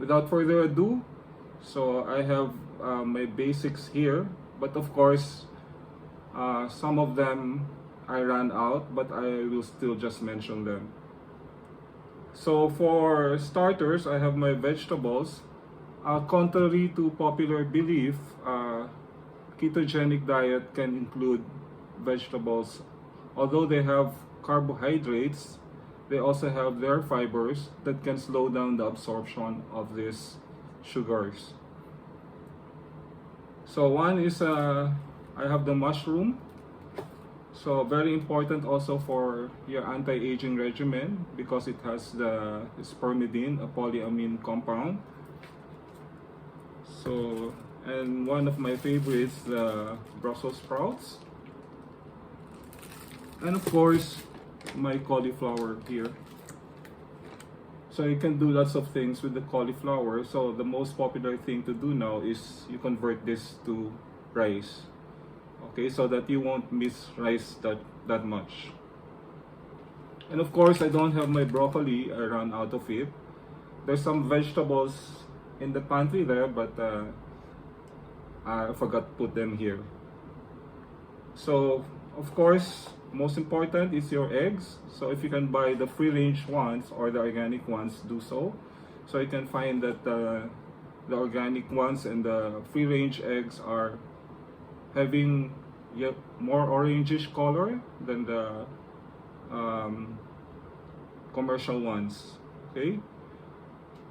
without further ado, so I have my basics here, but of course some of them I ran out, but I will still just mention them. So for starters, I have my vegetables. Contrary to popular belief, ketogenic diet can include vegetables. Although they have carbohydrates, they also have their fibers that can slow down the absorption of these sugars. So one is I have the mushroom. So very important also for your anti-aging regimen because it has the spermidine, a polyamine compound. So, and one of my favorites, the Brussels sprouts. And of course, my cauliflower here. So you can do lots of things with the cauliflower. So the most popular thing to do now is you convert this to rice. Okay, so that you won't miss rice that much. And of course, I don't have my broccoli. I ran out of it. There's some vegetables in the pantry there, but I forgot to put them here. So, of course, most important is your eggs. So if you can buy the free-range ones or the organic ones, do so. So you can find that the organic ones and the free-range eggs are having yet more orangish color than the commercial ones. Okay,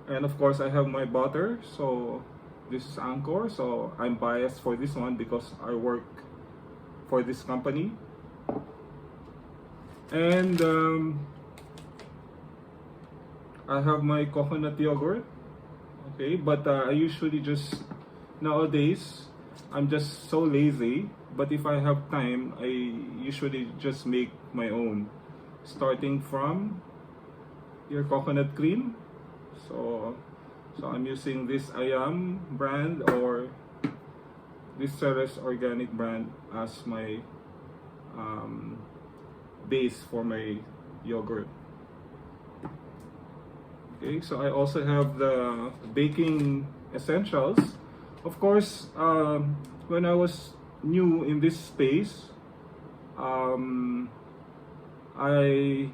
and of course I have my butter. So this is Anchor, so I'm biased for this one because I work for this company. And I have my coconut yogurt. Okay, but I usually just, nowadays I'm just so lazy, but if I have time, I usually just make my own, starting from your coconut cream. So I'm using this Ayam brand or this Ceres organic brand as my base for my yogurt. Okay, so I also have the baking essentials. Of course, when I was new in this space, I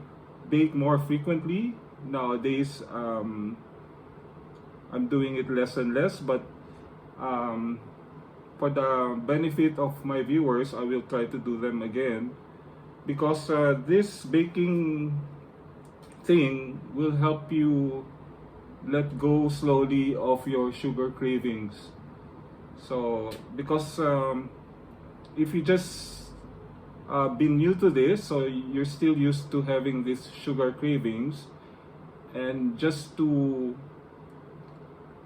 bake more frequently. Nowadays, I'm doing it less and less, but for the benefit of my viewers, I will try to do them again because this baking thing will help you let go slowly of your sugar cravings. So because if you just been new to this, so you're still used to having these sugar cravings, and just to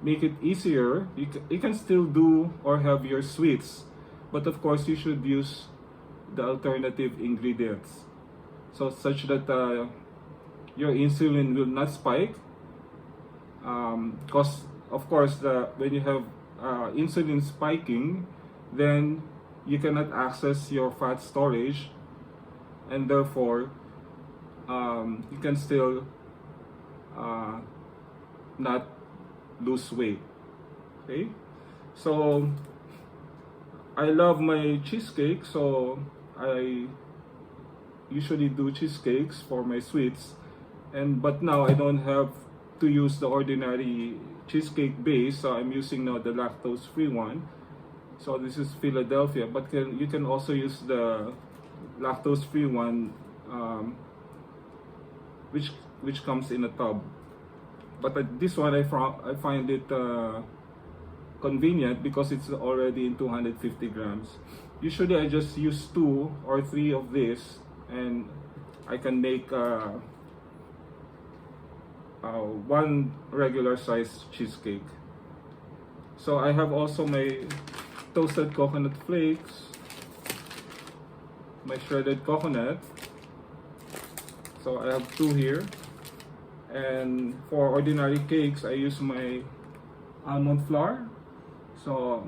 make it easier, you can still do or have your sweets, but of course you should use the alternative ingredients, so such that your insulin will not spike. Because of course when you have insulin spiking, then you cannot access your fat storage, and therefore you can still not lose weight. Okay, so I love my cheesecake, so I usually do cheesecakes for my sweets, but now I don't have to use the ordinary cheesecake base, so I'm using now the lactose free one. So this is Philadelphia, but you can also use the lactose free one, which comes in a tub. But this one I find it convenient because it's already in 250 grams. Usually I just use 2 or 3 of this, and I can make one regular size cheesecake. So I have also my toasted coconut flakes, my shredded coconut. So I have 2 here. And for ordinary cakes, I use my almond flour. So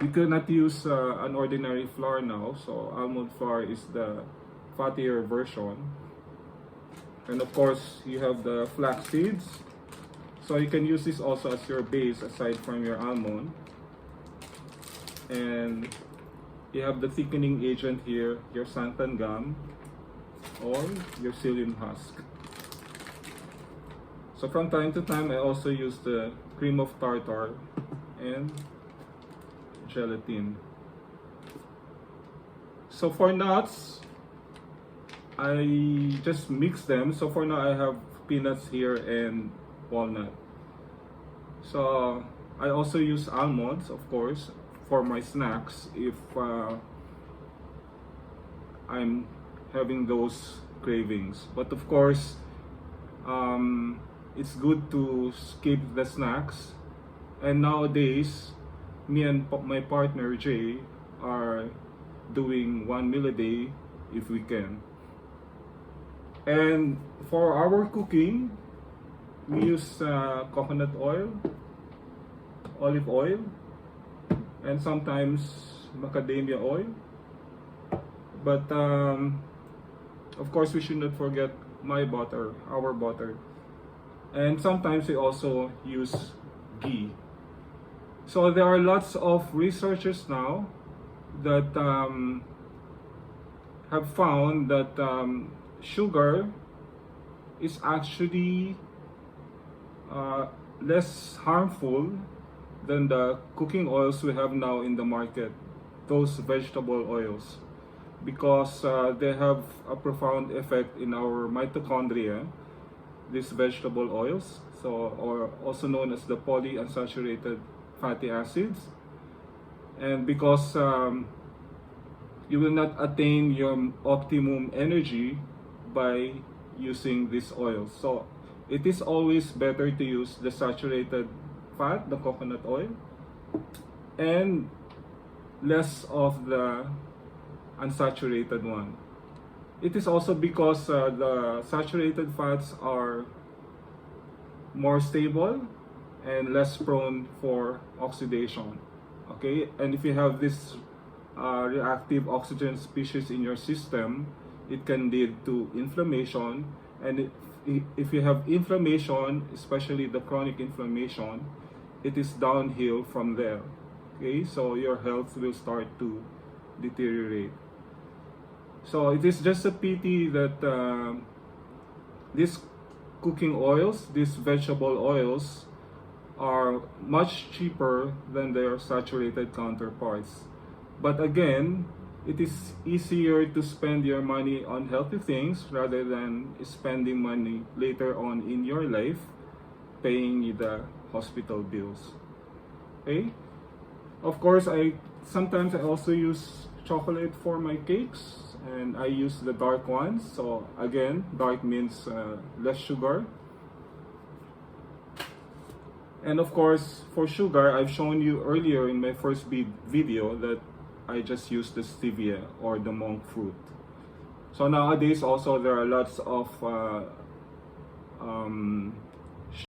you cannot use an ordinary flour now, so almond flour is the fattier version. And of course, you have the flax seeds. So you can use this also as your base aside from your almond. And you have the thickening agent here, your santan gum or your psyllium husk. So from time to time I also use the cream of tartar and gelatin. So for nuts, I just mix them. So for now I have peanuts here and walnut. So I also use almonds, of course, for my snacks if I'm having those cravings. But of course, it's good to skip the snacks. And nowadays, me and my partner Jay are doing 1 meal a day if we can. And for our cooking, we use coconut oil, olive oil, and sometimes macadamia oil. But of course, we should not forget my butter, our butter. And sometimes we also use ghee. So there are lots of researchers now that have found that sugar is actually less harmful than the cooking oils we have now in the market, those vegetable oils, because they have a profound effect in our mitochondria, these vegetable oils, so or also known as the polyunsaturated fatty acids. And because you will not attain your optimum energy by using these oils. So it is always better to use the saturated fat, the coconut oil, and less of the unsaturated one. It is also because the saturated fats are more stable and less prone for oxidation. Okay, and if you have this reactive oxygen species in your system, it can lead to inflammation. And if you have inflammation, especially the chronic inflammation, it is downhill from there. Okay, so your health will start to deteriorate. So it is just a pity that these cooking oils, these vegetable oils, are much cheaper than their saturated counterparts. But again, it is easier to spend your money on healthy things rather than spending money later on in your life paying the hospital bills. Okay? Of course, sometimes I also use chocolate for my cakes, and I use the dark ones. So again, dark means less sugar. And of course, for sugar, I've shown you earlier in my first video that I just use the stevia or the monk fruit. So nowadays also there are lots of